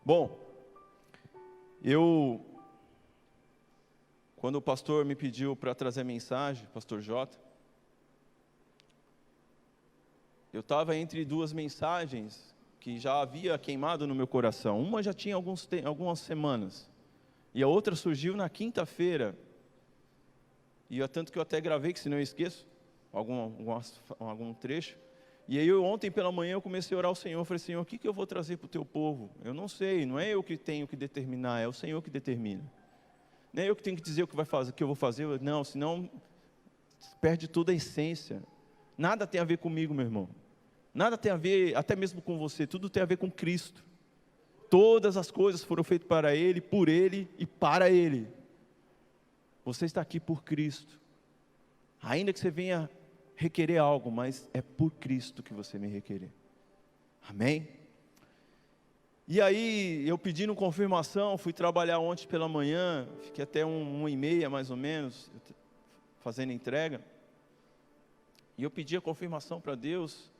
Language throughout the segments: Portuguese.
Bom, quando o pastor me pediu para trazer a mensagem, pastor Jota, eu estava entre duas mensagens que já havia queimado no meu coração. Uma já tinha algumas semanas, e a outra surgiu na quinta-feira, e tanto que eu até gravei, que senão eu esqueço, algum trecho. E aí ontem pela manhã eu comecei a orar ao Senhor, eu falei, Senhor, o que eu vou trazer para o teu povo? Eu não sei, não é eu que tenho que determinar, é o Senhor que determina. Não é eu que tenho que dizer o que eu vou fazer, não, senão perde toda a essência. Nada tem a ver comigo, meu irmão. Nada tem a ver, até mesmo com você, tudo tem a ver com Cristo. Todas as coisas foram feitas para Ele, por Ele e para Ele. Você está aqui por Cristo. Ainda que você venha requerer algo, mas é por Cristo que você me requerer. Amém? E aí, eu pedindo confirmação, fui trabalhar ontem pela manhã, fiquei até 1h30 mais ou menos, fazendo entrega. E eu pedi a confirmação para Deus.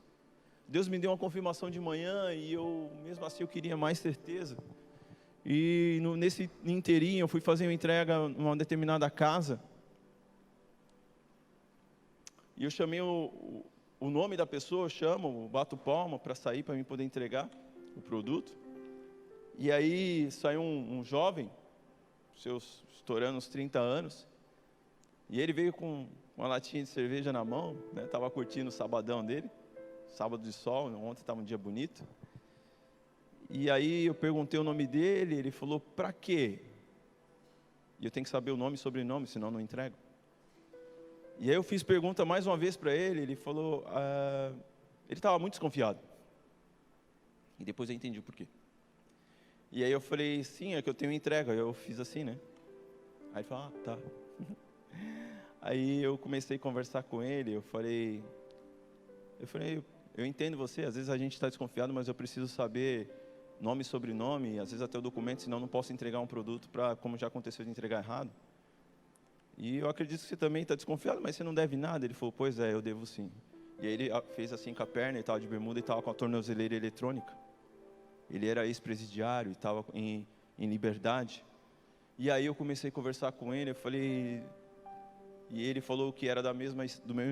Deus me deu uma confirmação de manhã e eu, mesmo assim, eu queria mais certeza. E nesse inteirinho, eu fui fazer uma entrega numa determinada casa. E eu chamei o nome da pessoa, bato palma para sair, para mim poder entregar o produto. E aí saiu um jovem, estourando uns 30 anos. E ele veio com uma latinha de cerveja na mão, estava curtindo o sabadão dele. Sábado de sol, ontem estava um dia bonito. E aí eu perguntei o nome dele, ele falou, para quê? E eu tenho que saber o nome e sobrenome, senão não entrego. E aí eu fiz pergunta mais uma vez para ele, ele falou, ele estava muito desconfiado. E depois eu entendi o porquê. E aí eu falei, sim, é que eu tenho entrega, eu fiz assim, né? Aí ele falou, tá. Aí eu comecei a conversar com ele, eu falei, eu entendo você, às vezes a gente está desconfiado, mas eu preciso saber nome e sobrenome, às vezes até o documento, senão eu não posso entregar um produto como já aconteceu de entregar errado. E eu acredito que você também está desconfiado, mas você não deve nada. Ele falou, pois é, eu devo sim. E aí ele fez assim com a perna, ele estava de bermuda e estava com a tornozeleira eletrônica. Ele era ex-presidiário e estava em liberdade. E aí eu comecei a conversar com ele, eu falei... E ele falou que era do mesmo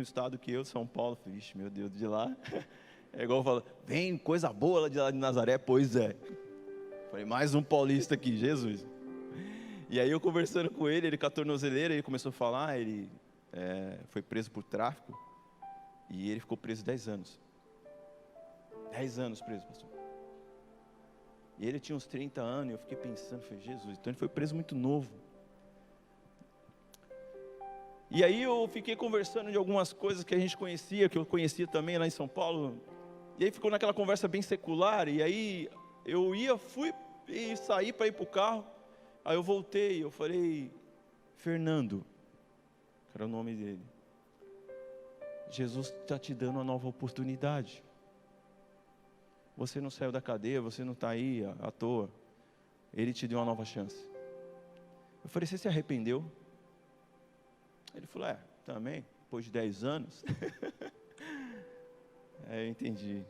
estado que eu, São Paulo. Eu falei, ixi, meu Deus, de lá. É igual eu falo, vem coisa boa lá de Nazaré, pois é. Eu falei, mais um paulista aqui, Jesus. E aí eu conversando com ele com a tornozeleira, ele começou a falar, ele foi preso por tráfico. E ele ficou preso 10 anos. 10 anos preso, pastor. E ele tinha uns 30 anos, e eu fiquei pensando, falei, Jesus, então ele foi preso muito novo. E aí eu fiquei conversando de algumas coisas que a gente conhecia, que eu conhecia também lá em São Paulo. E aí ficou naquela conversa bem secular, e aí eu fui e saí para ir para o carro. Aí eu voltei, eu falei, Fernando, que era o nome dele. Jesus está te dando uma nova oportunidade. Você não saiu da cadeia, você não está aí à toa. Ele te deu uma nova chance. Eu falei, você se arrependeu? Ele falou, também, depois de 10 anos. Eu entendi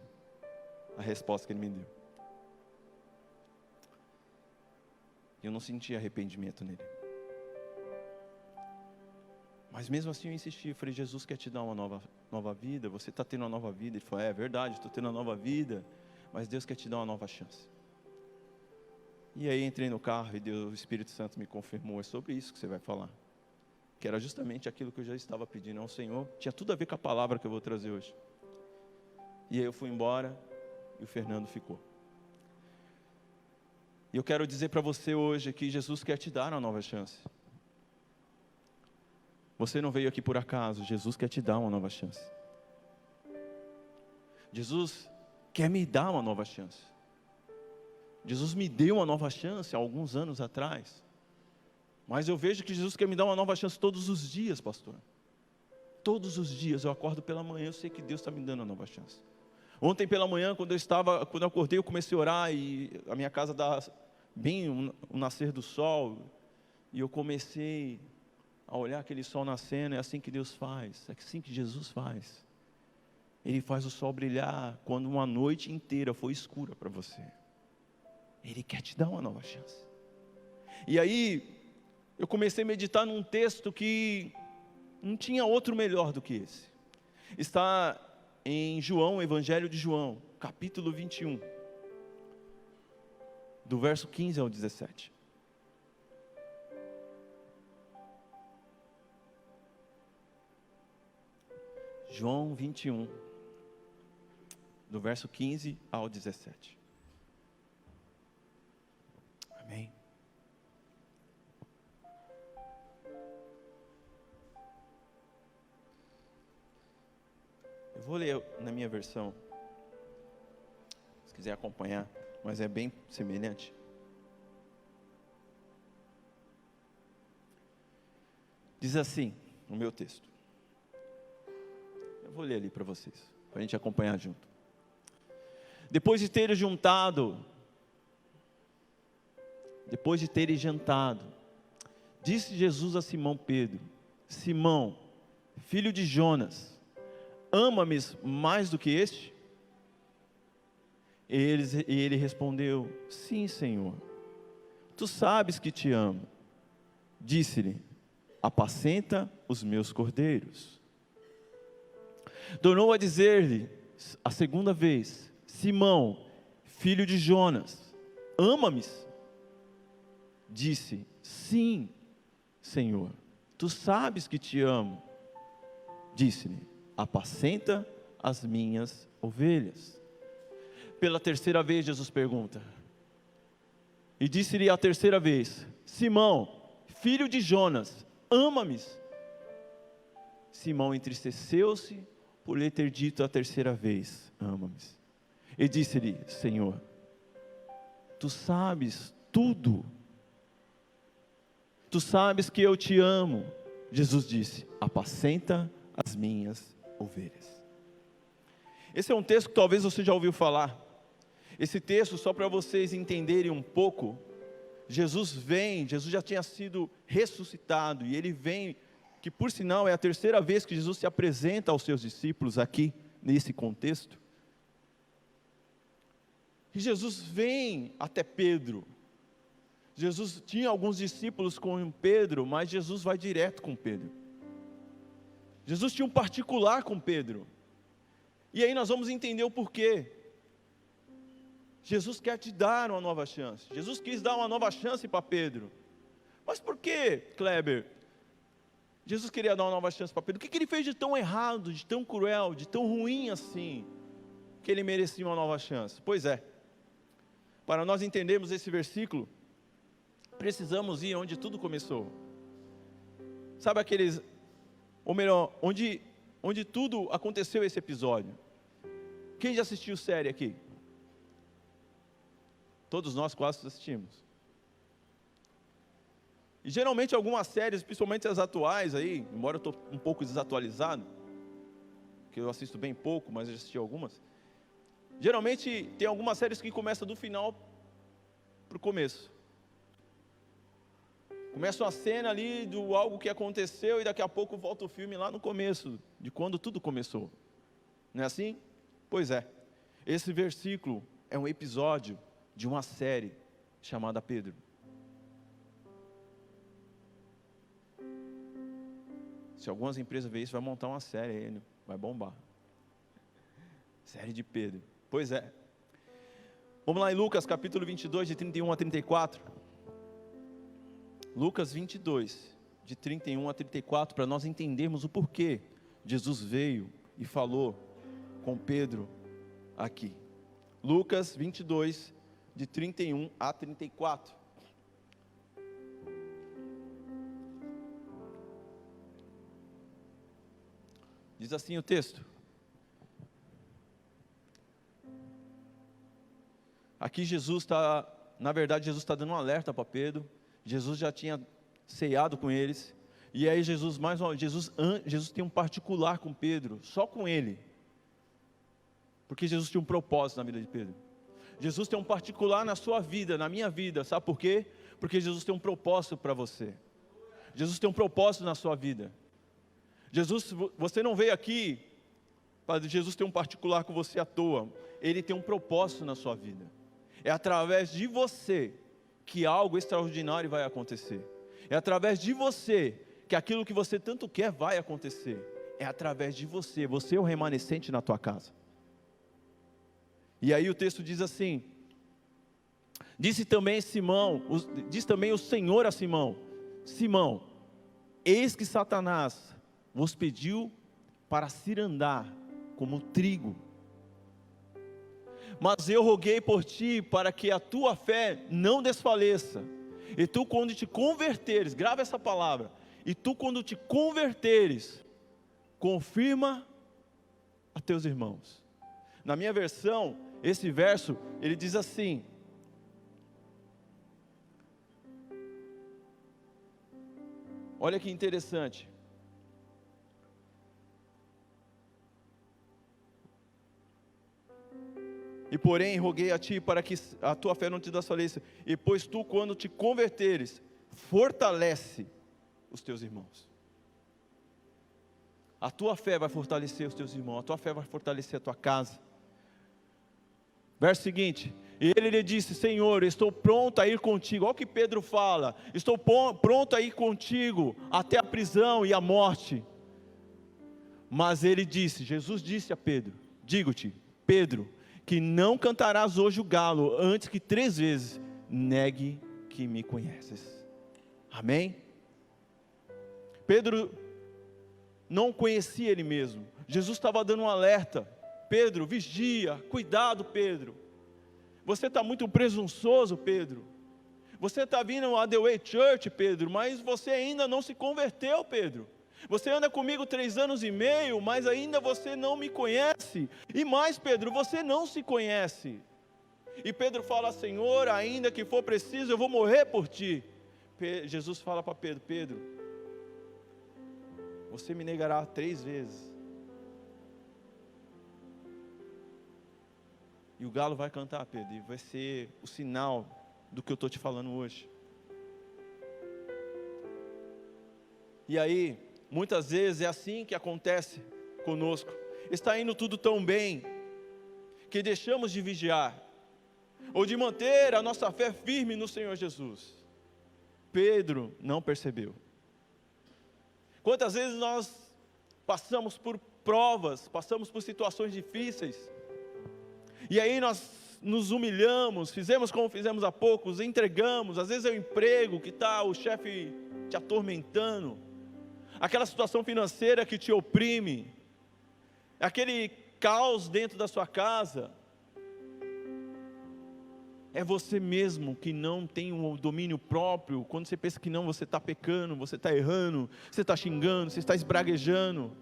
a resposta que ele me deu. Eu não senti arrependimento nele. Mas mesmo assim eu insisti, eu falei, Jesus quer te dar uma nova vida, você está tendo uma nova vida. Ele falou, é verdade, estou tendo uma nova vida, mas Deus quer te dar uma nova chance. E aí entrei no carro e o Espírito Santo me confirmou, é sobre isso que você vai falar. Que era justamente aquilo que eu já estava pedindo ao Senhor, tinha tudo a ver com a palavra que eu vou trazer hoje. E aí eu fui embora e o Fernando ficou. E eu quero dizer para você hoje que Jesus quer te dar uma nova chance. Você não veio aqui por acaso, Jesus quer te dar uma nova chance. Jesus quer me dar uma nova chance. Jesus me deu uma nova chance há alguns anos atrás. Mas eu vejo que Jesus quer me dar uma nova chance todos os dias, pastor. Todos os dias eu acordo pela manhã, eu sei que Deus está me dando uma nova chance. Ontem pela manhã, quando eu acordei, eu comecei a orar e a minha casa dá bem o nascer do sol. E eu comecei a olhar aquele sol nascendo, é assim que Deus faz, é assim que Jesus faz. Ele faz o sol brilhar quando uma noite inteira foi escura para você. Ele quer te dar uma nova chance. E aí, eu comecei a meditar num texto que não tinha outro melhor do que esse. Está em João, Evangelho de João, capítulo 21, do verso 15 ao 17. João 21, do verso 15 ao 17. Amém. Eu vou ler na minha versão, se quiser acompanhar, mas é bem semelhante. Diz assim, no meu texto. Eu vou ler ali para vocês, para a gente acompanhar junto. Depois de terem jantado, disse Jesus a Simão Pedro: Simão, filho de Jonas, ama-me mais do que este? E ele respondeu: sim, Senhor, tu sabes que te amo. Disse-lhe: apacenta os meus cordeiros. Tornou a dizer-lhe a segunda vez: Simão, filho de Jonas, ama-me? Disse: sim, Senhor, tu sabes que te amo. Disse-lhe: apacenta as minhas ovelhas. Pela terceira vez Jesus pergunta, e disse-lhe a terceira vez: Simão, filho de Jonas, ama-me? Simão entristeceu-se por lhe ter dito a terceira vez: ama-me. E disse-lhe: Senhor, tu sabes tudo, tu sabes que eu te amo. Jesus disse: apacenta as minhas ovelhas. Esse é um texto que talvez você já ouviu falar. Esse texto, só para vocês entenderem um pouco, Jesus já tinha sido ressuscitado, e ele vem, que por sinal é a terceira vez que Jesus se apresenta aos seus discípulos aqui, nesse contexto. E Jesus vem até Pedro. Jesus tinha alguns discípulos com Pedro, mas Jesus vai direto com Pedro. Jesus tinha um particular com Pedro. E aí nós vamos entender o porquê. Jesus quer te dar uma nova chance. Jesus quis dar uma nova chance para Pedro. Mas por que, Kleber, Jesus queria dar uma nova chance para Pedro? O que ele fez de tão errado, de tão cruel, de tão ruim assim, que ele merecia uma nova chance? Pois é, para nós entendermos esse versículo, precisamos ir onde tudo começou. Sabe aqueles, ou melhor, onde tudo aconteceu esse episódio? Quem já assistiu série aqui? Todos nós quase assistimos. E geralmente algumas séries, principalmente as atuais aí, embora eu estou um pouco desatualizado, que eu assisto bem pouco, mas eu assisti algumas. Geralmente tem algumas séries que começam do final para o começo. Começa uma cena ali de algo que aconteceu e daqui a pouco volta o filme lá no começo, de quando tudo começou. Não é assim? Pois é. Esse versículo é um episódio de uma série chamada Pedro. Se algumas empresas verem isso, vai montar uma série aí, vai bombar. Série de Pedro. Pois é. Vamos lá em Lucas capítulo 22, de 31 a 34. Lucas 22, de 31 a 34, para nós entendermos o porquê Jesus veio e falou com Pedro aqui. Lucas 22, de 31 a 34. Diz assim o texto. Aqui Jesus está, na verdade Jesus está dando um alerta para Pedro. Jesus já tinha ceado com eles. E aí Jesus tem um particular com Pedro, só com ele. Porque Jesus tinha um propósito na vida de Pedro. Jesus tem um particular na sua vida, na minha vida. Sabe por quê? Porque Jesus tem um propósito para você. Jesus tem um propósito na sua vida. Você não veio aqui para Jesus ter um particular com você à toa. Ele tem um propósito na sua vida. É através de você que algo extraordinário vai acontecer. É através de você que aquilo que você tanto quer vai acontecer. É através de você. Você é o remanescente na tua casa. E aí o texto diz assim: diz também o Senhor a Simão: Simão, eis que Satanás vos pediu para cirandar como trigo. Mas eu roguei por ti para que a tua fé não desfaleça. E tu, quando te converteres, grava essa palavra, e tu, quando te converteres, confirma a teus irmãos. Na minha versão, esse verso, ele diz assim: olha que interessante. E porém roguei a ti para que a tua fé não te desfaleça. E pois tu, quando te converteres, fortalece os teus irmãos. A tua fé vai fortalecer os teus irmãos. A tua fé vai fortalecer a tua casa. Verso seguinte: e ele lhe disse: Senhor, estou pronto a ir contigo. Olha o que Pedro fala: estou pronto a ir contigo até a prisão e a morte. Mas ele disse, Jesus disse a Pedro: digo-te, Pedro, que não cantarás hoje o galo, antes que 3 vezes negue que me conheces. Amém? Pedro não conhecia ele mesmo. Jesus estava dando um alerta: Pedro, vigia, cuidado, Pedro. Você está muito presunçoso, Pedro. Você está vindo a The Way Church, Pedro, mas você ainda não se converteu, Pedro. Você anda comigo 3 anos e meio, mas ainda você não me conhece. E mais, Pedro, você não se conhece. E Pedro fala: Senhor, ainda que for preciso, eu vou morrer por ti. Jesus fala para Pedro: Pedro, você me negará 3 vezes. E o galo vai cantar, Pedro, e vai ser o sinal do que eu estou te falando hoje. E aí, muitas vezes é assim que acontece conosco. Está indo tudo tão bem, que deixamos de vigiar, ou de manter a nossa fé firme no Senhor Jesus. Pedro não percebeu. Quantas vezes nós passamos por provas, passamos por situações difíceis, e aí nós nos humilhamos, fizemos como fizemos há pouco, entregamos. Às vezes é o emprego que está o chefe te atormentando, aquela situação financeira que te oprime, aquele caos dentro da sua casa. É você mesmo que não tem um domínio próprio. Quando você pensa que não, você está pecando, você está errando, você está xingando, você está esbraguejando.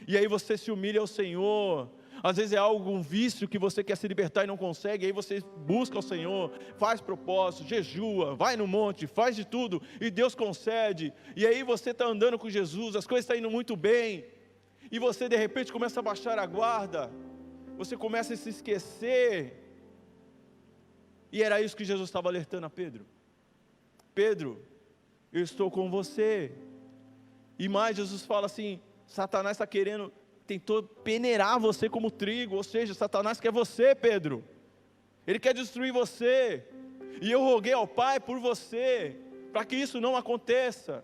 E aí você se humilha ao Senhor. Às vezes é algum vício que você quer se libertar e não consegue. Aí você busca o Senhor, faz propósito, jejua, vai no monte, faz de tudo, e Deus concede. E aí você está andando com Jesus, as coisas estão indo muito bem, e você de repente começa a baixar a guarda, você começa a se esquecer. E era isso que Jesus estava alertando a Pedro: Pedro, eu estou com você. E mais, Jesus fala assim: Satanás está querendo, tentou peneirar você como trigo. Ou seja, Satanás quer você, Pedro. Ele quer destruir você. E eu roguei ao Pai por você, para que isso não aconteça.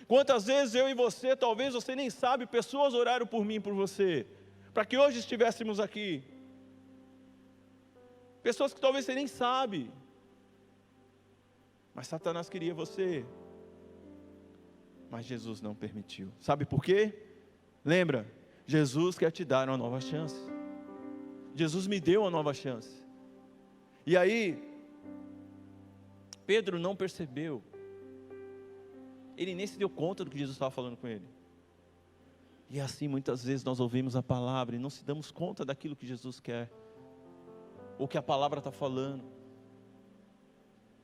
Quantas vezes eu e você, talvez você nem sabe, pessoas oraram por mim e por você, para que hoje estivéssemos aqui. Pessoas que talvez você nem sabe, mas Satanás queria você, mas Jesus não permitiu. Sabe por quê? Lembra, Jesus quer te dar uma nova chance. Jesus me deu uma nova chance. E aí, Pedro não percebeu. Ele nem se deu conta do que Jesus estava falando com ele. E assim muitas vezes nós ouvimos a palavra e não se damos conta daquilo que Jesus quer, ou que a palavra está falando.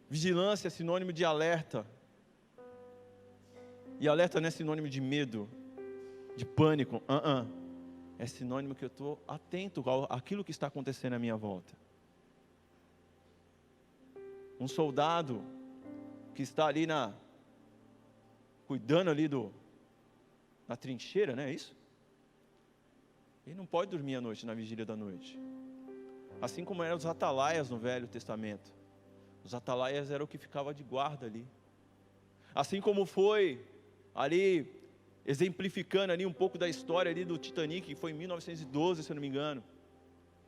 Vigilância é sinônimo de alerta. E alerta não é sinônimo de medo, de pânico. É sinônimo que eu estou atento àquilo que está acontecendo à minha volta. Um soldado que está ali cuidando ali na trincheira, não é isso? Ele não pode dormir à noite, na vigília da noite. Assim como eram os atalaias no Velho Testamento. Os atalaias eram o que ficava de guarda ali. Assim como foi ali, exemplificando ali um pouco da história ali do Titanic, que foi em 1912, se eu não me engano.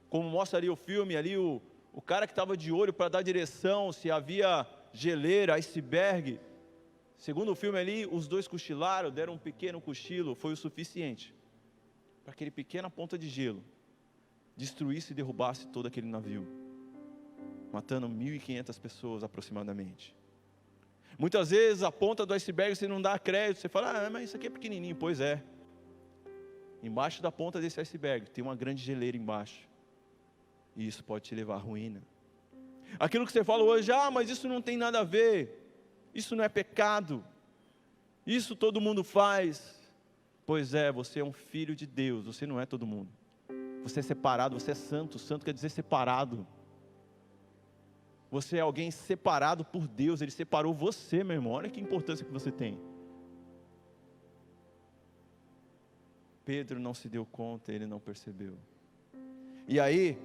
Como mostra ali o filme, ali o cara que estava de olho para dar direção, se havia geleira, iceberg. Segundo o filme ali, os dois cochilaram, deram um pequeno cochilo, foi o suficiente para aquele pequena ponta de gelo destruísse e derrubasse todo aquele navio, matando 1.500 pessoas aproximadamente. Muitas vezes a ponta do iceberg você não dá crédito, você fala, mas isso aqui é pequenininho. Pois é, embaixo da ponta desse iceberg tem uma grande geleira embaixo, e isso pode te levar à ruína. Aquilo que você fala hoje, mas isso não tem nada a ver, isso não é pecado, isso todo mundo faz. Pois é, você é um filho de Deus, você não é todo mundo. Você é separado, você é santo. Santo quer dizer separado. Você é alguém separado por Deus. Ele separou você, meu irmão. Olha que importância que você tem. Pedro não se deu conta, ele não percebeu. E aí,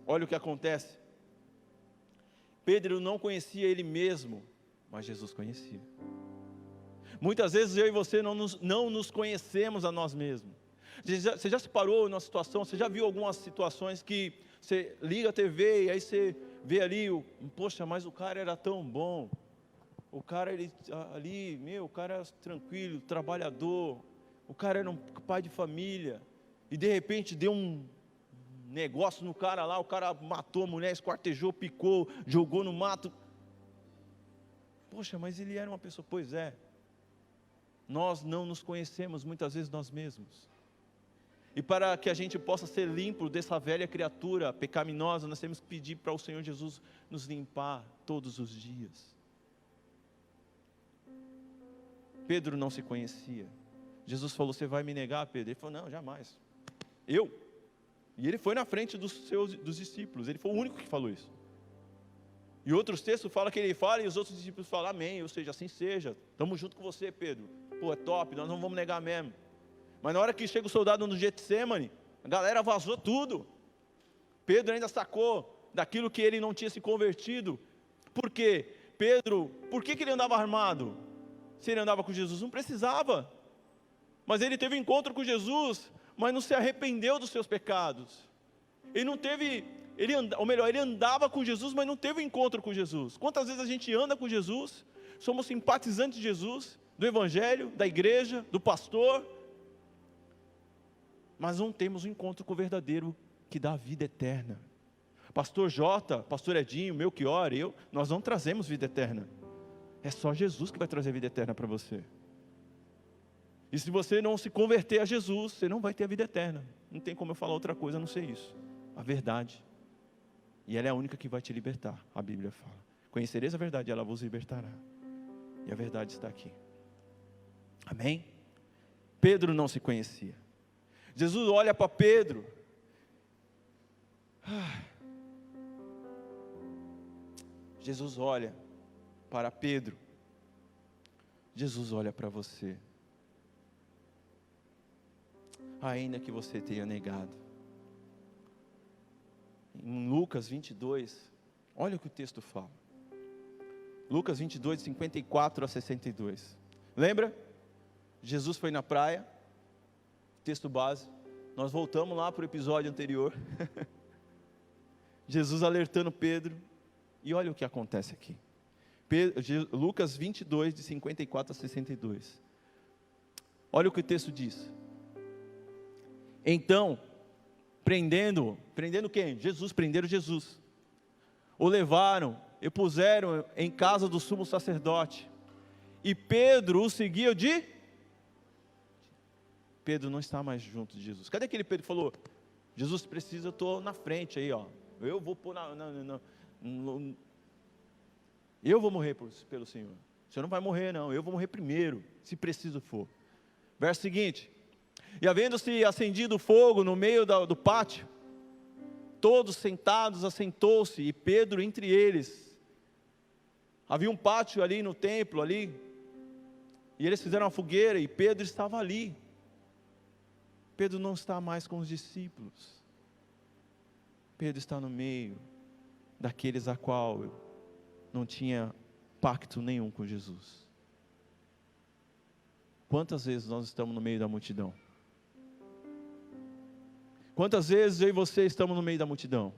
olha o que acontece. Pedro não conhecia ele mesmo, mas Jesus conhecia. Muitas vezes eu e você não nos conhecemos a nós mesmos. Você já se parou numa situação, você já viu algumas situações que você liga a TV e aí você vê ali, poxa, mas o cara era tão bom, o cara o cara era tranquilo, trabalhador, o cara era um pai de família, e de repente deu um negócio no cara lá, o cara matou a mulher, esquartejou, picou, jogou no mato. Poxa, mas ele era uma pessoa. Pois é, nós não nos conhecemos muitas vezes nós mesmos. E para que a gente possa ser limpo dessa velha criatura pecaminosa, nós temos que pedir para o Senhor Jesus nos limpar todos os dias. Pedro não se conhecia. Jesus falou, você vai me negar, Pedro? Ele falou, não, jamais. Eu? E ele foi na frente dos discípulos, ele foi o único que falou isso. E outros textos falam que ele fala e os outros discípulos falam, amém, ou seja, assim seja. Estamos junto com você, Pedro. Pô, é top, nós não vamos negar mesmo. Mas na hora que chega o soldado no Getsemane, a galera vazou tudo. Pedro ainda sacou daquilo que ele não tinha se convertido. Por quê? Pedro, por que ele andava armado? Se ele andava com Jesus, não precisava. Mas ele teve encontro com Jesus, mas não se arrependeu dos seus pecados. Ele não teve, ele andava com Jesus, mas não teve encontro com Jesus. Quantas vezes a gente anda com Jesus, somos simpatizantes de Jesus, do Evangelho, da igreja, do pastor, mas não temos um encontro com o verdadeiro que dá a vida eterna. Pastor Jota, pastor Edinho, Melchior, nós não trazemos vida eterna. É só Jesus que vai trazer vida eterna para você. E se você não se converter a Jesus, você não vai ter a vida eterna. Não tem como eu falar outra coisa a não ser isso. A verdade. E ela é a única que vai te libertar, a Bíblia fala. Conhecereis a verdade, ela vos libertará. E a verdade está aqui. Amém? Pedro não se conhecia. Jesus olha para Pedro. Jesus olha para Pedro. Jesus olha para você. Ainda que você tenha negado. Em Lucas 22, olha o que o texto fala. Lucas 22, 54 a 62. Lembra? Jesus foi na praia. Texto base. Nós voltamos lá para o episódio anterior. Jesus alertando Pedro. E olha o que acontece aqui. Lucas 22, de 54 a 62. Olha o que o texto diz. Então, prendendo quem? Jesus, prenderam Jesus. O levaram e puseram em casa do sumo sacerdote. E Pedro o seguiu Pedro não está mais junto de Jesus. Cadê aquele Pedro que falou, Jesus precisa, eu estou na frente aí, ó. Eu vou pôr eu vou morrer pelo Senhor. O Senhor não vai morrer não, eu vou morrer primeiro, se preciso for. Verso seguinte. E havendo-se acendido fogo no meio do pátio, todos sentados, assentou-se, e Pedro entre eles. Havia um pátio ali no templo, ali, e eles fizeram uma fogueira, e Pedro estava ali. Pedro não está mais com os discípulos. Pedro está no meio daqueles a qual não tinha pacto nenhum com Jesus. Quantas vezes nós estamos no meio da multidão? Quantas vezes eu e você estamos no meio da multidão?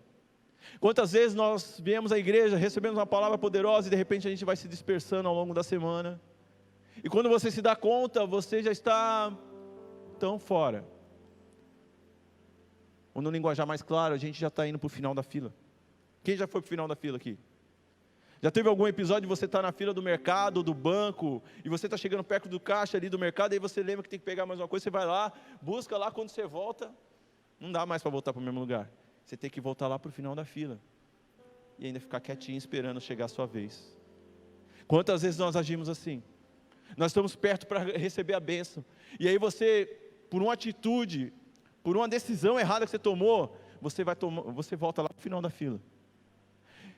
Quantas vezes nós viemos à igreja, recebemos uma palavra poderosa e de repente a gente vai se dispersando ao longo da semana. E quando você se dá conta, você já está tão fora. Ou no linguajar mais claro, a gente já está indo para o final da fila. Quem já foi para o final da fila aqui? Já teve algum episódio de você estar na fila do mercado, do banco, e você está chegando perto do caixa ali do mercado, e aí você lembra que tem que pegar mais uma coisa, você vai lá, busca lá, quando você volta, não dá mais para voltar para o mesmo lugar. Você tem que voltar lá para o final da fila. E ainda ficar quietinho esperando chegar a sua vez. Quantas vezes nós agimos assim? Nós estamos perto para receber a bênção. E aí você, por uma atitude, por uma decisão errada que você tomou, você volta lá para o final da fila.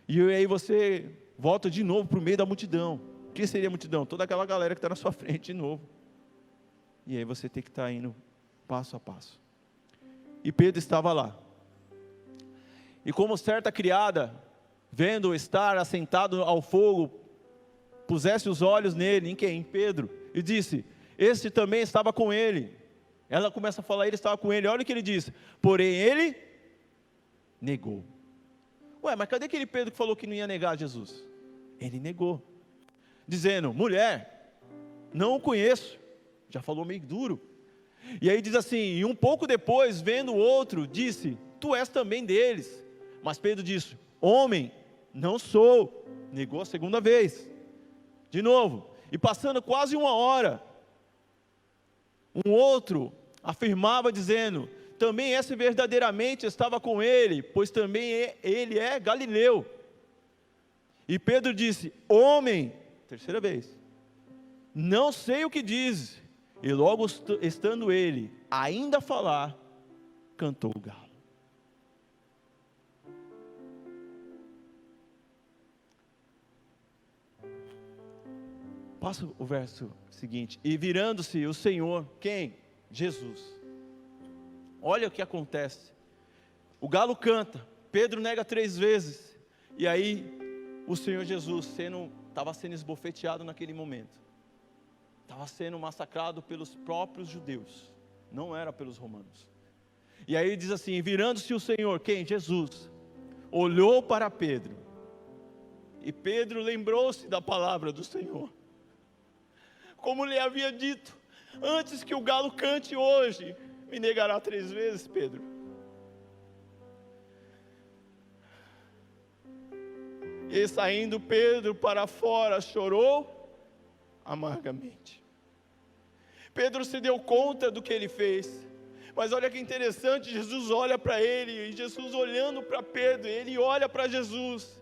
E aí você volta de novo para o meio da multidão. O que seria a multidão? Toda aquela galera que está na sua frente de novo. E aí você tem que estar indo passo a passo. E Pedro estava lá. E como certa criada, vendo estar assentado ao fogo, pusesse os olhos nele, em quem? Em Pedro, e disse, este também estava com ele. Ela começa a falar, ele estava com ele, olha o que ele diz, porém ele negou. Ué, mas cadê aquele Pedro que falou que não ia negar Jesus? Ele negou, dizendo, mulher, não o conheço. Já falou meio duro. E aí diz assim, e um pouco depois, vendo o outro, disse, tu és também deles. Mas Pedro disse, homem, não sou. Negou a segunda vez. De novo, e passando quase uma hora, um outro afirmava dizendo, também esse verdadeiramente estava com ele, pois também ele é galileu. E Pedro disse, homem, terceira vez, não sei o que diz. E logo estando ele ainda a falar, cantou o galo. Passa o verso seguinte. E virando-se o Senhor, quem? Jesus. Olha o que acontece. O galo canta, Pedro nega 3 vezes. E aí, o Senhor Jesus estava sendo esbofeteado naquele momento. Estava sendo massacrado pelos próprios judeus. Não era pelos romanos. E aí diz assim, virando-se o Senhor, quem? Jesus. Olhou para Pedro. E Pedro lembrou-se da palavra do Senhor. Como lhe havia dito, antes que o galo cante hoje, me negará 3 vezes, Pedro. E saindo Pedro para fora, chorou amargamente. Pedro se deu conta do que ele fez. Mas olha que interessante, Jesus olha para ele, e Jesus olhando para Pedro, ele olha para Jesus.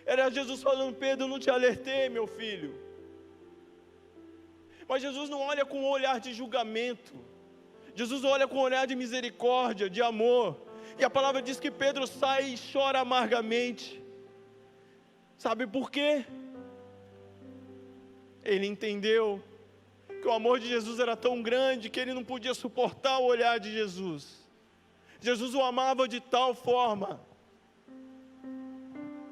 Era Jesus falando, Pedro, eu não te alertei, meu filho. Mas Jesus não olha com um olhar de julgamento. Jesus olha com um olhar de misericórdia, de amor. E a palavra diz que Pedro sai e chora amargamente. Sabe por quê? Ele entendeu que o amor de Jesus era tão grande que ele não podia suportar o olhar de Jesus. Jesus o amava de tal forma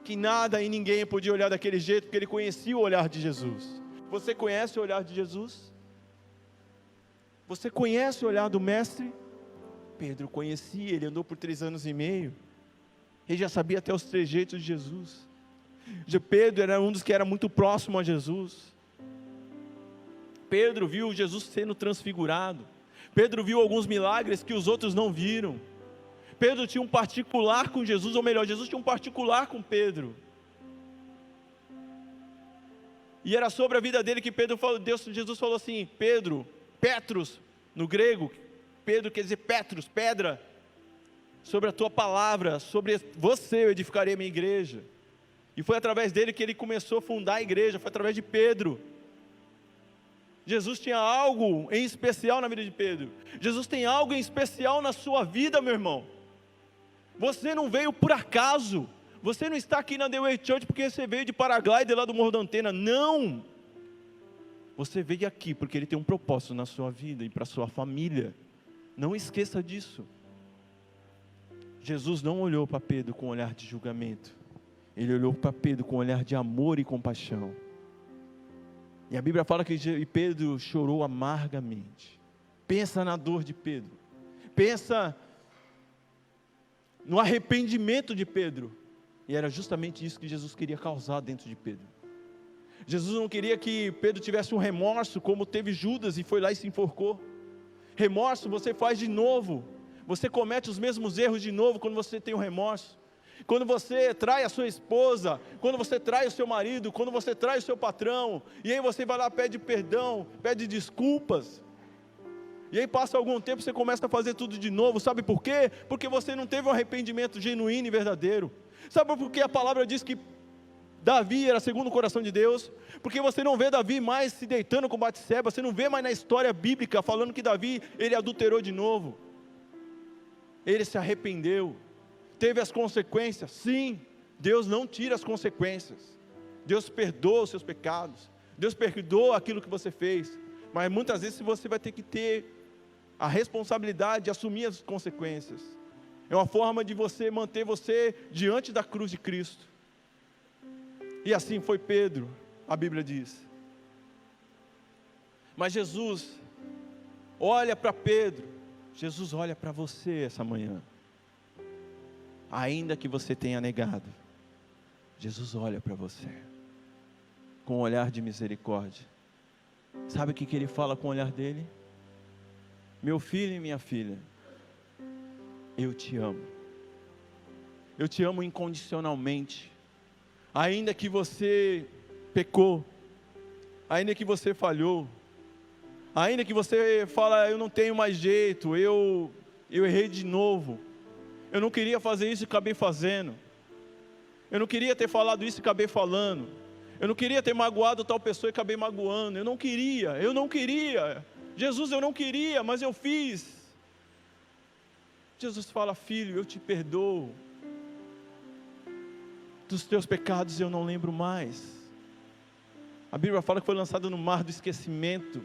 que nada e ninguém podia olhar daquele jeito, porque ele conhecia o olhar de Jesus. Você conhece o olhar de Jesus? Você conhece o olhar do Mestre? Pedro conhecia, ele andou por 3 anos e meio. Ele já sabia até os trejeitos de Jesus. Pedro era um dos que era muito próximo a Jesus. Pedro viu Jesus sendo transfigurado. Pedro viu alguns milagres que os outros não viram. Pedro tinha um particular com Jesus, ou melhor, Jesus tinha um particular com Pedro. E era sobre a vida dele que Jesus falou assim, Pedro, Petros, no grego, Pedro quer dizer Petros, pedra, sobre a tua palavra, sobre você eu edificarei a minha igreja. E foi através dele que ele começou a fundar a igreja, foi através de Pedro. Jesus tinha algo em especial na vida de Pedro. Jesus tem algo em especial na sua vida, meu irmão. Você não veio por acaso. Você não está aqui na The Way Church porque você veio de paraglider lá do Morro da Antena. Não. Você veio aqui porque Ele tem um propósito na sua vida e para a sua família. Não esqueça disso. Jesus não olhou para Pedro com um olhar de julgamento. Ele olhou para Pedro com um olhar de amor e compaixão. E a Bíblia fala que Pedro chorou amargamente. Pensa na dor de Pedro. Pensa no arrependimento de Pedro. E era justamente isso que Jesus queria causar dentro de Pedro. Jesus não queria que Pedro tivesse um remorso, como teve Judas e foi lá e se enforcou. Remorso você faz de novo. Você comete os mesmos erros de novo quando você tem um remorso. Quando você trai a sua esposa, quando você trai o seu marido, quando você trai o seu patrão, e aí você vai lá, pede perdão, pede desculpas, e aí passa algum tempo, você começa a fazer tudo de novo. Sabe por quê? Porque você não teve um arrependimento genuíno e verdadeiro. Sabe por que a palavra diz que Davi era segundo o coração de Deus? Porque você não vê Davi mais se deitando com Batseba, você não vê mais na história bíblica falando que Davi, ele adulterou de novo. Ele se arrependeu, teve as consequências. Sim, Deus não tira as consequências. Deus perdoa os seus pecados, Deus perdoa aquilo que você fez, mas muitas vezes você vai ter que ter a responsabilidade de assumir as consequências. É uma forma de você manter você diante da cruz de Cristo. E assim foi Pedro, a Bíblia diz. Mas Jesus olha para Pedro, Jesus olha para você essa manhã. Ainda que você tenha negado, Jesus olha para você com um olhar de misericórdia. Sabe o que Ele fala com o olhar dele? Meu filho e minha filha, eu te amo. Eu te amo incondicionalmente. Ainda que você pecou, ainda que você falhou, ainda que você fala, eu não tenho mais jeito, eu errei de novo, eu não queria fazer isso e acabei fazendo, eu não queria ter falado isso e acabei falando, eu não queria ter magoado tal pessoa e acabei magoando, eu não queria, Jesus, eu não queria, mas eu fiz. Jesus fala, filho, eu te perdoo, dos teus pecados eu não lembro mais. A Bíblia fala que foi lançado no mar do esquecimento.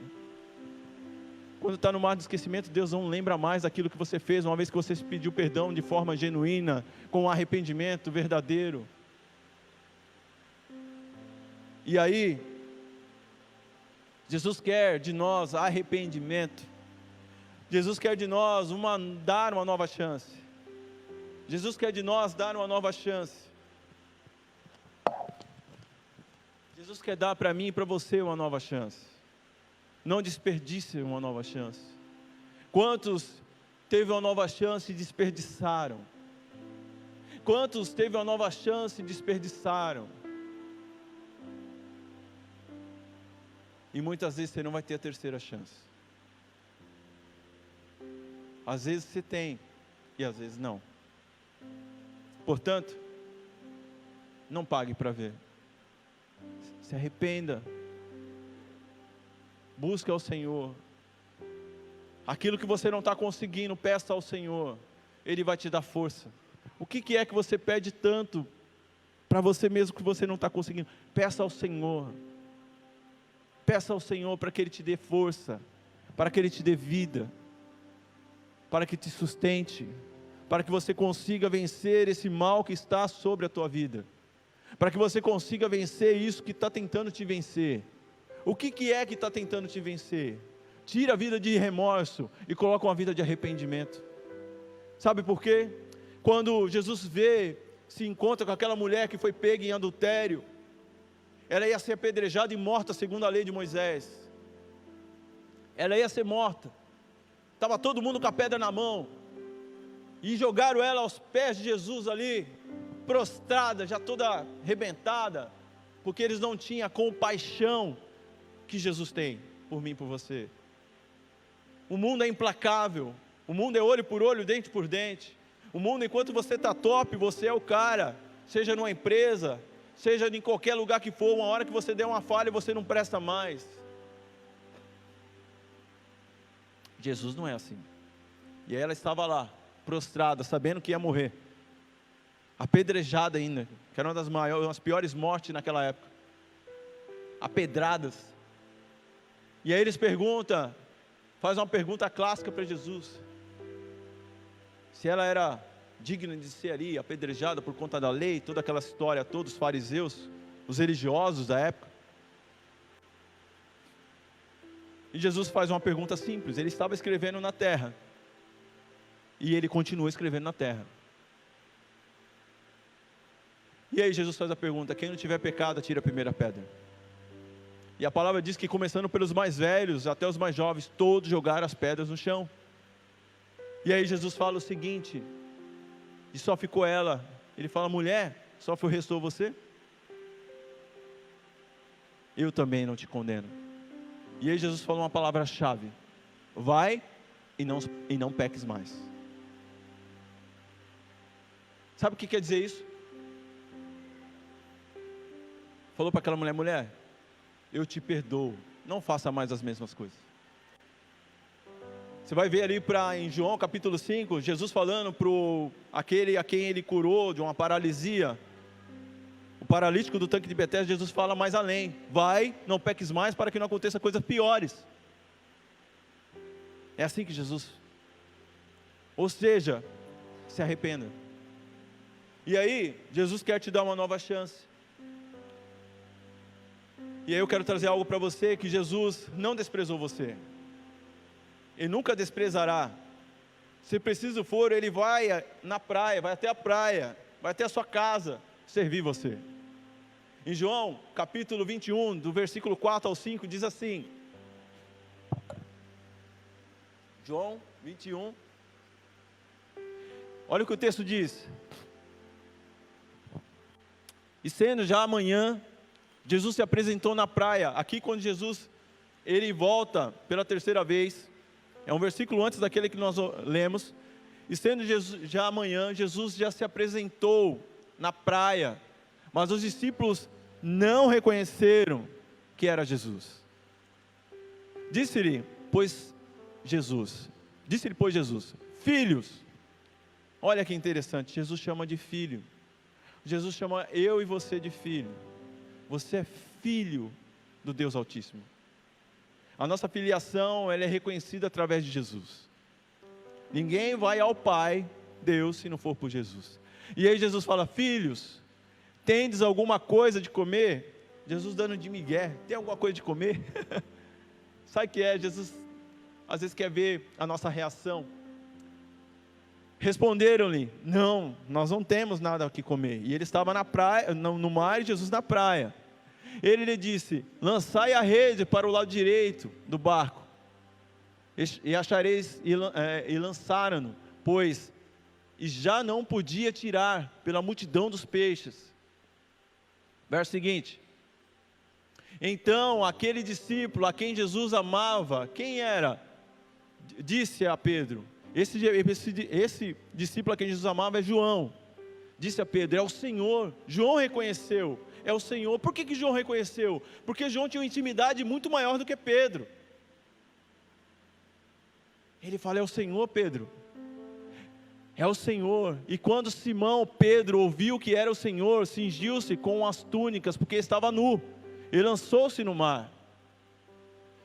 Quando está no mar do esquecimento, Deus não lembra mais daquilo que você fez, uma vez que você pediu perdão de forma genuína, com um arrependimento verdadeiro. E aí, Jesus quer de nós arrependimento. Jesus quer de nós dar uma nova chance. Jesus quer de nós dar uma nova chance. Jesus quer dar para mim e para você uma nova chance. Não desperdice uma nova chance. Quantos teve uma nova chance e desperdiçaram? Quantos teve uma nova chance e desperdiçaram? E muitas vezes você não vai ter a terceira chance. Às vezes você tem, e às vezes não. Portanto, não pague para ver. Se arrependa. Busca ao Senhor. Aquilo que você não está conseguindo, peça ao Senhor. Ele vai te dar força. O que é que você pede tanto para você mesmo que você não está conseguindo? Peça ao Senhor. Peça ao Senhor para que Ele te dê força, para que Ele te dê vida, para que te sustente, para que você consiga vencer esse mal que está sobre a tua vida, para que você consiga vencer isso que está tentando te vencer. O que é que está tentando te vencer? Tira a vida de remorso e coloca uma vida de arrependimento. Sabe por quê? Quando Jesus se encontra com aquela mulher que foi pega em adultério, ela ia ser apedrejada e morta segundo a lei de Moisés. Ela ia ser morta. Estava todo mundo com a pedra na mão. E jogaram ela aos pés de Jesus ali, prostrada, já toda arrebentada, porque eles não tinham a compaixão que Jesus tem por mim e por você. O mundo é implacável. O mundo é olho por olho, dente por dente. O mundo, enquanto você está top, você é o cara. Seja numa empresa, seja em qualquer lugar que for, uma hora que você der uma falha, você não presta mais. Jesus não é assim. E ela estava lá, prostrada, sabendo que ia morrer, apedrejada ainda, que era uma das maiores, das piores mortes naquela época, apedradas. E aí eles faz uma pergunta clássica para Jesus, se ela era digna de ser ali apedrejada por conta da lei, toda aquela história, todos os fariseus, os religiosos da época. E Jesus faz uma pergunta simples. Ele estava escrevendo na terra, e ele continua escrevendo na terra. E aí Jesus faz a pergunta: quem não tiver pecado, atira a primeira pedra. E a palavra diz que, começando pelos mais velhos até os mais jovens, todos jogaram as pedras no chão. E aí Jesus fala o seguinte, e só ficou ela. Ele fala: mulher, só restou você? Eu também não te condeno. E aí Jesus fala uma palavra-chave: vai e não peques mais. Sabe o que quer dizer isso? Falou para aquela mulher: mulher, eu te perdoo, não faça mais as mesmas coisas. Você vai ver ali em João capítulo 5, Jesus falando para aquele a quem ele curou de uma paralisia, o paralítico do tanque de Betesda. Jesus fala mais além: vai, não peques mais, para que não aconteça coisas piores. É assim que Jesus, ou seja, se arrependa. E aí, Jesus quer te dar uma nova chance. E aí eu quero trazer algo para você, que Jesus não desprezou você. Ele nunca desprezará. Se preciso for, Ele vai na praia, vai até a praia, vai até a sua casa, servir você. Em João, capítulo 21, do versículo 4 ao 5, diz assim. João 21. Olha o que o texto diz. E sendo já amanhã, Jesus se apresentou na praia. Aqui, quando Jesus ele volta pela terceira vez, é um versículo antes daquele que nós lemos. E sendo já amanhã, Jesus já se apresentou na praia, mas os discípulos não reconheceram que era Jesus. Disse-lhe, pois Jesus, filhos. Olha que interessante, Jesus chama de filho. Jesus chama eu e você de filho. Você é filho do Deus Altíssimo. A nossa filiação, ela é reconhecida através de Jesus. Ninguém vai ao Pai, Deus, se não for por Jesus. E aí Jesus fala: filhos, tendes alguma coisa de comer? Jesus dando de migué: tem alguma coisa de comer? Sabe o que é? Jesus às vezes quer ver a nossa reação. Responderam-lhe: não, nós não temos nada que comer. E ele estava na praia, no mar, e Jesus na praia. Ele lhe disse: lançai a rede para o lado direito do barco, e achareis, e lançaram-no, pois e já não podia tirar pela multidão dos peixes. Verso seguinte: então aquele discípulo a quem Jesus amava, quem era? Disse a Pedro, esse discípulo a quem Jesus amava é João. Disse a Pedro: é o Senhor. João reconheceu: é o Senhor. Por que João reconheceu? Porque João tinha uma intimidade muito maior do que Pedro. Ele fala: é o Senhor, Pedro. É o Senhor. E quando Simão Pedro ouviu que era o Senhor, cingiu-se com as túnicas, porque estava nu, e lançou-se no mar.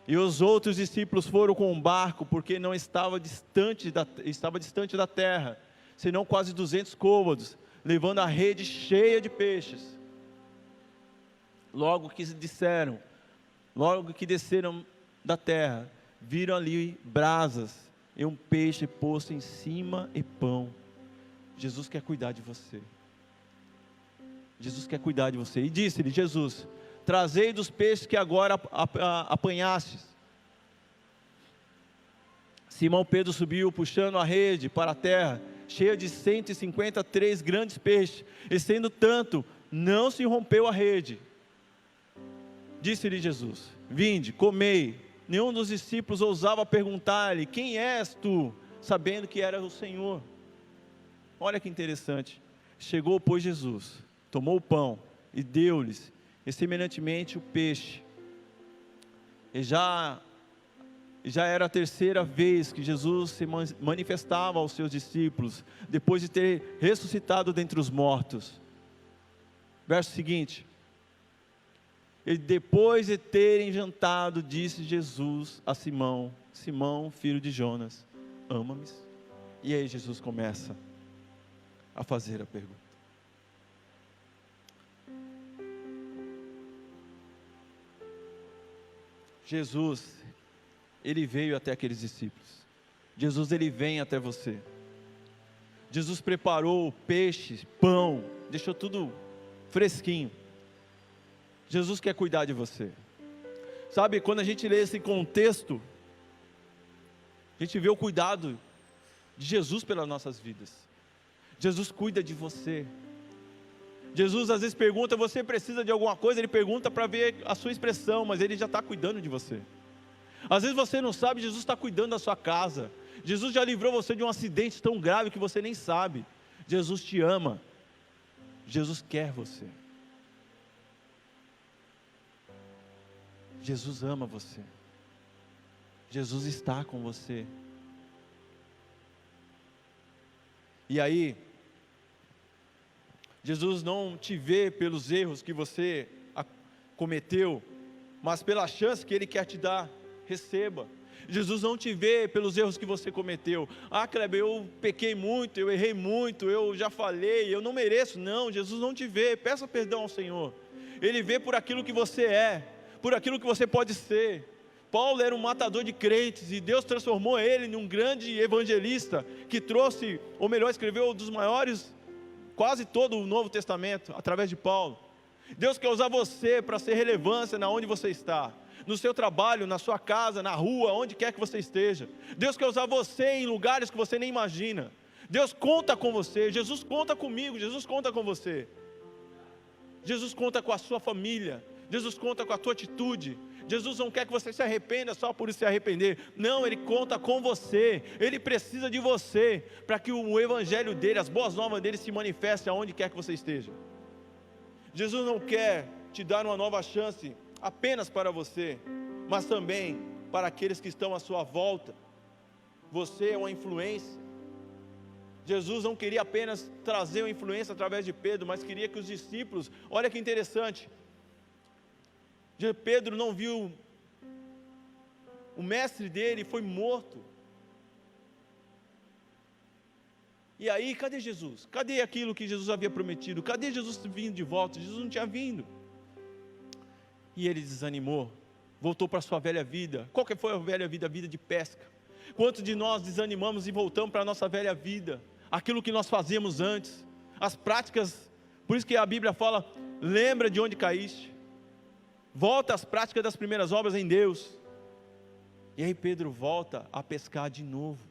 E os outros discípulos foram com o barco, porque não estava distante da terra, senão quase 200 côvados, levando a rede cheia de peixes. Logo que desceram da terra, viram ali brasas e um peixe posto em cima e pão. Jesus quer cuidar de você. Jesus quer cuidar de você. E disse-lhe Jesus: trazei dos peixes que agora apanhastes. Simão Pedro subiu, puxando a rede para a terra, cheia de 153 grandes peixes, e sendo tanto, não se rompeu a rede. Disse-lhe Jesus: vinde, comei. Nenhum dos discípulos ousava perguntar-lhe: quem és tu? Sabendo que era o Senhor. Olha que interessante. Chegou, pois, Jesus, tomou o pão e deu-lhes, e semelhantemente o peixe. E já era a terceira vez que Jesus se manifestava aos seus discípulos, depois de ter ressuscitado dentre os mortos. Verso seguinte: e depois de terem jantado, disse Jesus a Simão: Simão, filho de Jonas, ama-me? E aí Jesus começa: a fazer a pergunta. Jesus, Ele veio até aqueles discípulos. Jesus, Ele vem até você. Jesus preparou peixe, pão, deixou tudo fresquinho. Jesus quer cuidar de você. Sabe, quando a gente lê esse contexto, a gente vê o cuidado de Jesus pelas nossas vidas. Jesus cuida de você. Jesus às vezes pergunta, você precisa de alguma coisa? Ele pergunta para ver a sua expressão, mas Ele já está cuidando de você. Às vezes você não sabe, Jesus está cuidando da sua casa. Jesus já livrou você de um acidente tão grave que você nem sabe. Jesus te ama. Jesus quer você. Jesus ama você. Jesus está com você. E aí, Jesus não te vê pelos erros que você cometeu, mas pela chance que Ele quer te dar. Receba. Jesus não te vê pelos erros que você cometeu. Ah, Kleber, eu pequei muito, eu errei muito, eu já falei, eu não mereço. Não, Jesus não te vê. Peça perdão ao Senhor. Ele vê por aquilo que você é, por aquilo que você pode ser. Paulo era um matador de crentes e Deus transformou ele em um grande evangelista que trouxe, ou melhor, escreveu um dos maiores, quase todo o Novo Testamento, através de Paulo. Deus quer usar você para ser relevância na onde você está. No seu trabalho, na sua casa, na rua, onde quer que você esteja. Deus quer usar você em lugares que você nem imagina. Deus conta com você. Jesus conta comigo. Jesus conta com você. Jesus conta com a sua família. Jesus conta com a tua atitude. Jesus não quer que você se arrependa só por se arrepender. Não, Ele conta com você. Ele precisa de você para que o evangelho dele, as boas novas dele se manifestem aonde quer que você esteja. Jesus não quer te dar uma nova chance apenas para você, mas também para aqueles que estão à sua volta. Você é uma influência. Jesus não queria apenas trazer uma influência através de Pedro, mas queria que os discípulos, olha que interessante, Pedro não viu o mestre dele, foi morto. E aí, cadê Jesus? Cadê aquilo que Jesus havia prometido? Cadê Jesus vindo de volta? Jesus não tinha vindo. E ele desanimou, voltou para a sua velha vida. Qual que foi a velha vida? A vida de pesca. Quantos de nós desanimamos e voltamos para a nossa velha vida? Aquilo que nós fazíamos antes, as práticas, por isso que a Bíblia fala, lembra de onde caíste. Volta às práticas das primeiras obras em Deus. E aí Pedro volta a pescar de novo.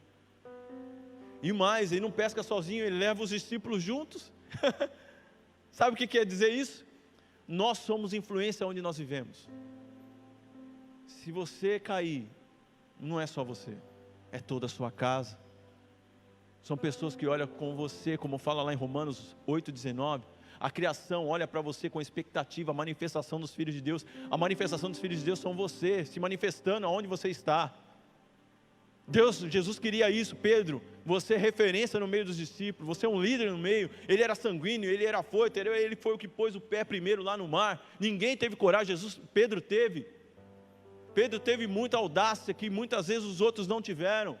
E mais, ele não pesca sozinho, ele leva os discípulos juntos. Sabe o que quer dizer isso? Nós somos influência onde nós vivemos. Se você cair, não é só você, é toda a sua casa. São pessoas que olham com você, como fala lá em Romanos 8,19. A criação olha para você com expectativa, a manifestação dos filhos de Deus. A manifestação dos filhos de Deus são você, se manifestando aonde você está. Jesus queria isso. Pedro, você é referência no meio dos discípulos, você é um líder no meio. Ele era sanguíneo, ele era afoito, ele foi o que pôs o pé primeiro lá no mar. Ninguém teve coragem, Pedro teve. Pedro teve muita audácia que muitas vezes os outros não tiveram.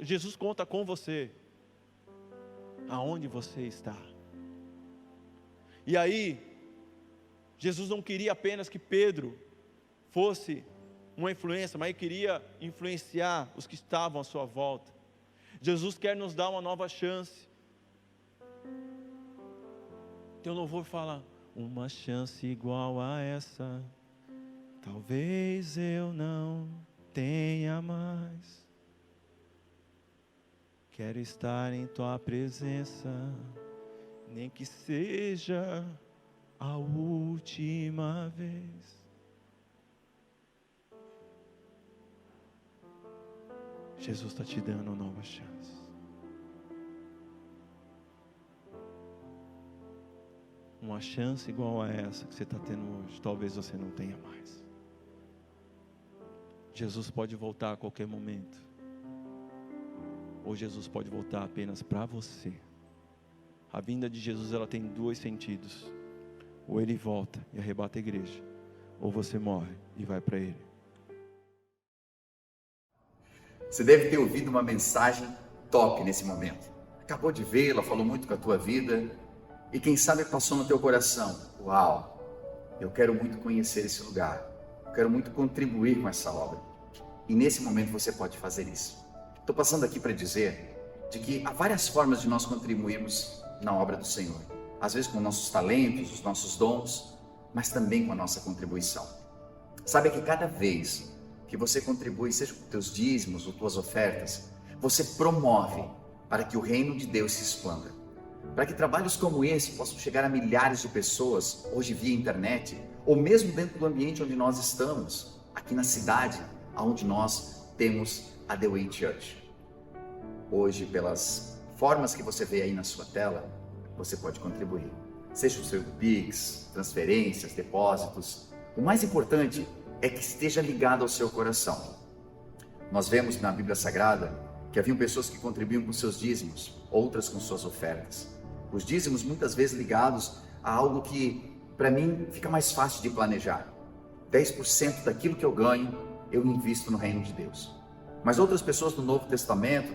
Jesus conta com você, aonde você está. E aí, Jesus não queria apenas que Pedro fosse uma influência, mas Ele queria influenciar os que estavam à sua volta. Jesus quer nos dar uma nova chance. Então eu não vou falar, uma chance igual a essa, talvez eu não tenha mais. Quero estar em tua presença, nem que seja a última vez. Jesus está te dando uma nova chance. Uma chance igual a essa que você está tendo hoje, talvez você não tenha mais. Jesus pode voltar a qualquer momento. Ou Jesus pode voltar apenas para você. A vinda de Jesus, ela tem dois sentidos. Ou Ele volta e arrebata a igreja, ou você morre e vai para Ele. Você deve ter ouvido uma mensagem top nesse momento. acabou de vê-la, falou muito com a tua vida, e quem sabe passou no teu coração: uau, eu quero muito conhecer esse lugar, eu quero muito contribuir com essa obra. E nesse momento você pode fazer isso. Estou passando aqui para dizer de que há várias formas de nós contribuirmos na obra do Senhor. Às vezes com nossos talentos, os nossos dons, mas também com a nossa contribuição. Sabe que cada vez que você contribui, seja com teus dízimos ou tuas ofertas, você promove para que o reino de Deus se expanda. Para que trabalhos como esse possam chegar a milhares de pessoas, hoje via internet, ou mesmo dentro do ambiente onde nós estamos, aqui na cidade, onde nós temos a The Way Church. Hoje, pelas formas que você vê aí na sua tela, você pode contribuir. Seja o seu Pix, transferências, depósitos. O mais importante é que esteja ligado ao seu coração. Nós vemos na Bíblia Sagrada que haviam pessoas que contribuíam com seus dízimos, outras com suas ofertas. Os dízimos muitas vezes ligados a algo que, para mim, fica mais fácil de planejar. 10% daquilo que eu ganho, eu invisto no reino de Deus. Mas outras pessoas do Novo Testamento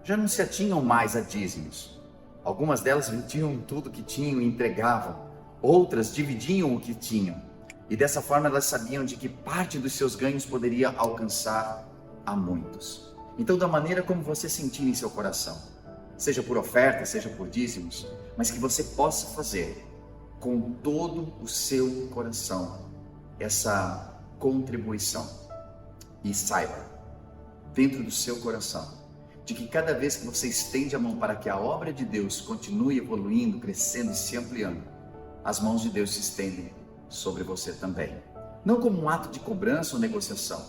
já não se atinham mais a dízimos. Algumas delas vendiam tudo que tinham e entregavam. Outras dividiam o que tinham. E dessa forma elas sabiam de que parte dos seus ganhos poderia alcançar a muitos. Então, da maneira como você sentir em seu coração, seja por oferta, seja por dízimos, mas que você possa fazer com todo o seu coração essa contribuição. E saiba, dentro do seu coração, de que cada vez que você estende a mão para que a obra de Deus continue evoluindo, crescendo e se ampliando, as mãos de Deus se estendem sobre você também. Não como um ato de cobrança ou negociação,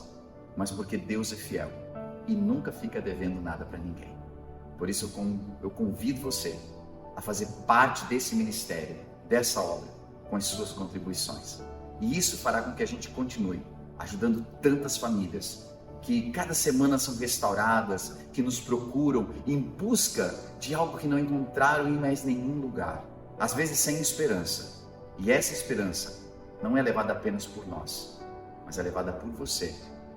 mas porque Deus é fiel e nunca fica devendo nada para ninguém. Por isso eu convido você a fazer parte desse ministério, dessa obra, com as suas contribuições. E isso fará com que a gente continue ajudando tantas famílias que cada semana são restauradas, que nos procuram em busca de algo que não encontraram em mais nenhum lugar, às vezes sem esperança. E essa esperança não é levada apenas por nós, mas é levada por você,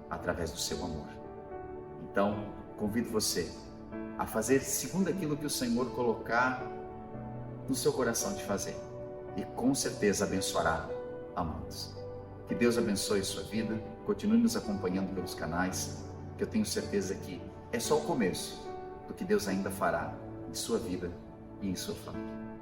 através do seu amor. Então, convido você a fazer segundo aquilo que o Senhor colocar no seu coração de fazer, e com certeza abençoará a muitos. Que Deus abençoe sua vida, continue nos acompanhando pelos canais, que eu tenho certeza que é só o começo do que Deus ainda fará em sua vida e em sua família.